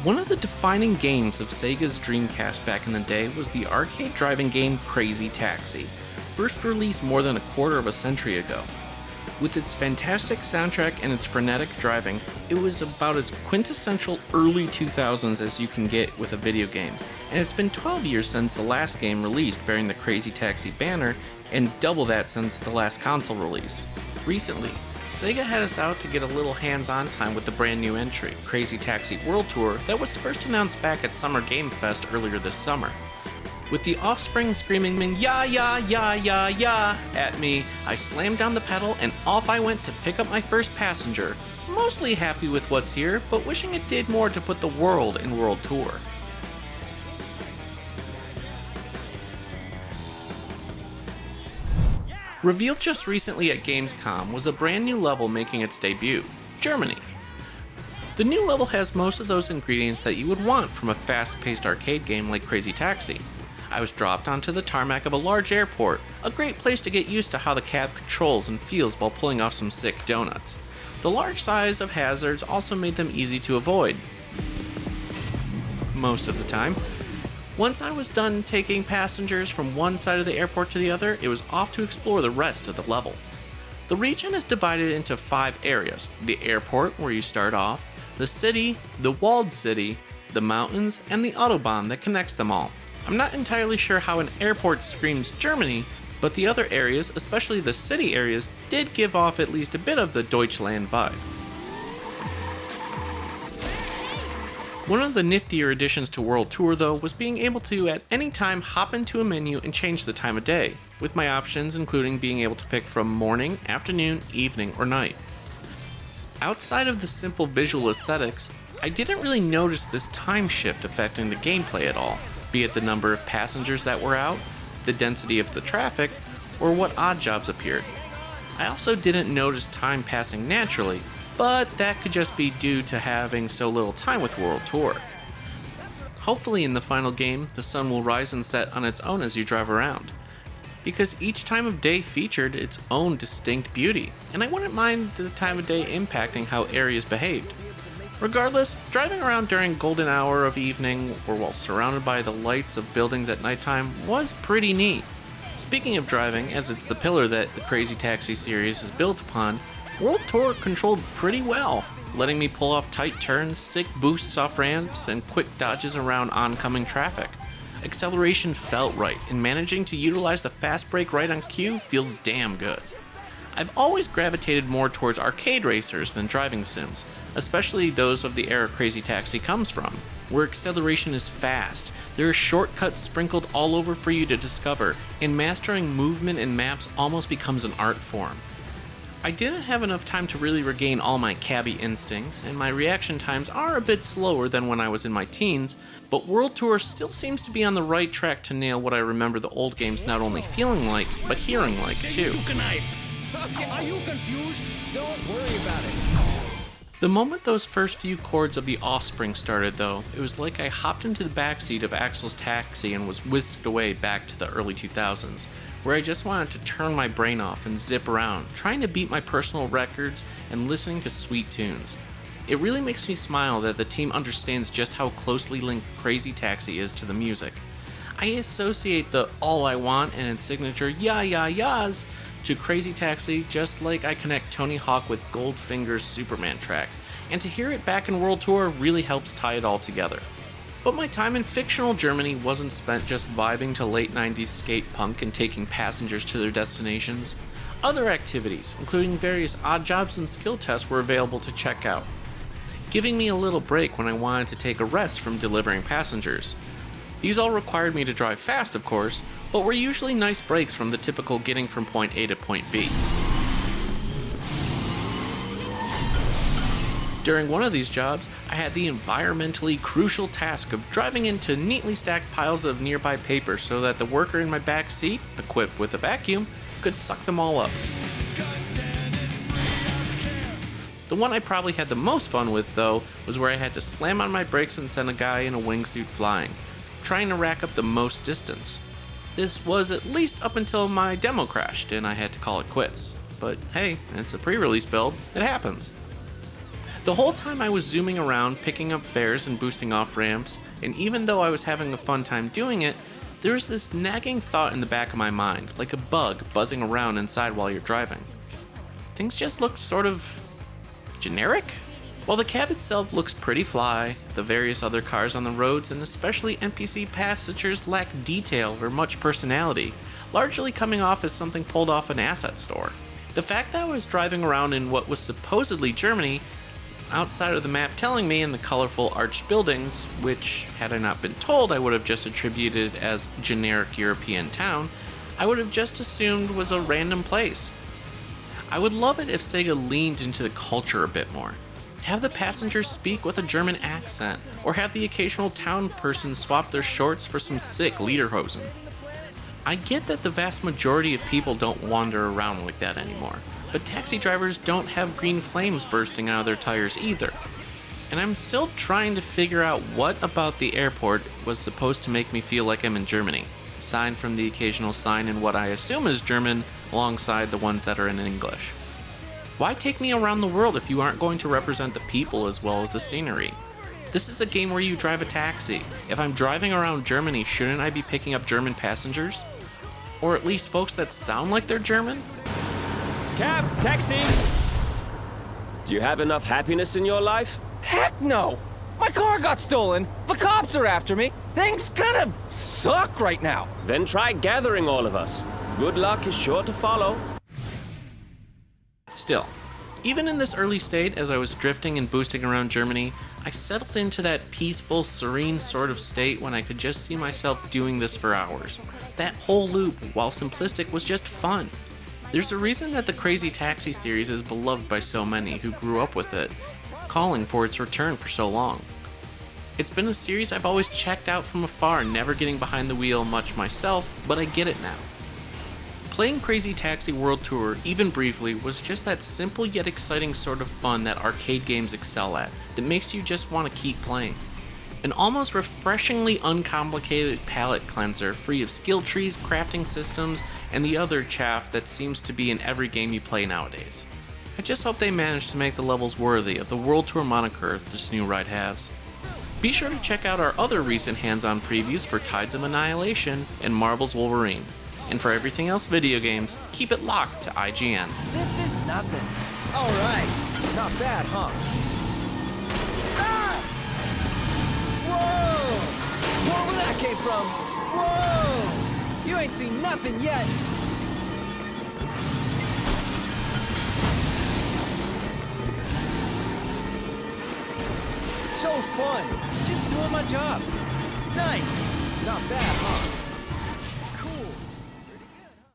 One of the defining games of Sega's Dreamcast back in the day was the arcade driving game Crazy Taxi, first released more than a quarter of a century ago. With its fantastic soundtrack and its frenetic driving, it was about as quintessential early 2000s as you can get with a video game, and it's been 12 years since the last game released bearing the Crazy Taxi banner, and double that since the last console release. Recently, Sega had us out to get a little hands-on time with the brand new entry, Crazy Taxi World Tour, that was first announced back at Summer Game Fest earlier this summer. With the offspring screaming "ya ya ya ya ya" at me, I slammed down the pedal and off I went to pick up my first passenger, mostly happy with what's here, but wishing it did more to put the world in World Tour. Revealed just recently at Gamescom was a brand new level making its debut, Germany. The new level has most of those ingredients that you would want from a fast-paced arcade game like Crazy Taxi. I was dropped onto the tarmac of a large airport, a great place to get used to how the cab controls and feels while pulling off some sick donuts. The large size of hazards also made them easy to avoid. Most of the time. Once I was done taking passengers from one side of the airport to the other, it was off to explore the rest of the level. The region is divided into 5 areas: the airport, where you start off, the city, the walled city, the mountains, and the autobahn that connects them all. I'm not entirely sure how an airport screams Germany, but the other areas, especially the city areas, did give off at least a bit of the Deutschland vibe. One of the niftier additions to World Tour, though, was being able to at any time hop into a menu and change the time of day, with my options including being able to pick from morning, afternoon, evening, or night. Outside of the simple visual aesthetics, I didn't really notice this time shift affecting the gameplay at all, be it the number of passengers that were out, the density of the traffic, or what odd jobs appeared. I also didn't notice time passing naturally, but that could just be due to having so little time with World Tour. Hopefully in the final game, the sun will rise and set on its own as you drive around, because each time of day featured its own distinct beauty, and I wouldn't mind the time of day impacting how areas behaved. Regardless, driving around during golden hour of evening or while surrounded by the lights of buildings at nighttime was pretty neat. Speaking of driving, as it's the pillar that the Crazy Taxi series is built upon, World Tour controlled pretty well, letting me pull off tight turns, sick boosts off ramps, and quick dodges around oncoming traffic. Acceleration felt right, and managing to utilize the fast brake right on cue feels damn good. I've always gravitated more towards arcade racers than driving sims, especially those of the era Crazy Taxi comes from, where acceleration is fast, there are shortcuts sprinkled all over for you to discover, and mastering movement in maps almost becomes an art form. I didn't have enough time to really regain all my cabbie instincts, and my reaction times are a bit slower than when I was in my teens, but World Tour still seems to be on the right track to nail what I remember the old games not only feeling like, but hearing like too. Are you confused? Don't worry about it. The moment those first few chords of The Offspring started though, it was like I hopped into the backseat of Axel's taxi and was whisked away back to the early 2000s, where I just wanted to turn my brain off and zip around, trying to beat my personal records and listening to sweet tunes. It really makes me smile that the team understands just how closely linked Crazy Taxi is to the music. I associate the All I Want and its signature ya ya ya's to Crazy Taxi just like I connect Tony Hawk with Goldfinger's Superman track, and to hear it back in World Tour really helps tie it all together. But my time in fictional Germany wasn't spent just vibing to late 90s skate punk and taking passengers to their destinations. Other activities, including various odd jobs and skill tests, were available to check out, giving me a little break when I wanted to take a rest from delivering passengers. These all required me to drive fast, of course, but were usually nice breaks from the typical getting from point A to point B. During one of these jobs, I had the environmentally crucial task of driving into neatly stacked piles of nearby paper so that the worker in my back seat, equipped with a vacuum, could suck them all up. The one I probably had the most fun with, though, was where I had to slam on my brakes and send a guy in a wingsuit flying, trying to rack up the most distance. This was at least up until my demo crashed and I had to call it quits. But hey, it's a pre-release build, it happens. The whole time I was zooming around, picking up fares and boosting off ramps, and even though I was having a fun time doing it, there was this nagging thought in the back of my mind, like a bug buzzing around inside while you're driving. Things just looked sort of generic? While the cab itself looks pretty fly, the various other cars on the roads and especially NPC passengers lack detail or much personality, largely coming off as something pulled off an asset store. The fact that I was driving around in what was supposedly Germany, outside of the map telling me in the colorful arched buildings, which, had I not been told, I would have just attributed as generic European town, I would have just assumed was a random place. I would love it if Sega leaned into the culture a bit more. Have the passengers speak with a German accent, or have the occasional town person swap their shorts for some sick lederhosen. I get that the vast majority of people don't wander around like that anymore, but taxi drivers don't have green flames bursting out of their tires either. And I'm still trying to figure out what about the airport was supposed to make me feel like I'm in Germany, aside from the occasional sign in what I assume is German alongside the ones that are in English. Why take me around the world if you aren't going to represent the people as well as the scenery? This is a game where you drive a taxi. If I'm driving around Germany, shouldn't I be picking up German passengers? Or at least folks that sound like they're German? Cab, taxi! Do you have enough happiness in your life? Heck no! My car got stolen! The cops are after me! Things kinda suck right now! Then try gathering all of us. Good luck is sure to follow. Still, even in this early state, as I was drifting and boosting around Germany, I settled into that peaceful, serene sort of state when I could just see myself doing this for hours. That whole loop, while simplistic, was just fun. There's a reason that the Crazy Taxi series is beloved by so many who grew up with it, calling for its return for so long. It's been a series I've always checked out from afar, never getting behind the wheel much myself, but I get it now. Playing Crazy Taxi World Tour, even briefly, was just that simple yet exciting sort of fun that arcade games excel at, that makes you just want to keep playing. An almost refreshingly uncomplicated palette cleanser free of skill trees, crafting systems, and the other chaff that seems to be in every game you play nowadays. I just hope they manage to make the levels worthy of the World Tour moniker this new ride has. Be sure to check out our other recent hands-on previews for Tides of Annihilation and Marvel's Wolverine. And for everything else video games, keep it locked to IGN. This is nothing. All right. Not bad, huh? Ah! Whoa! Where that came from? Whoa! You ain't seen nothing yet! So fun. Just doing my job. Nice. Not bad, huh?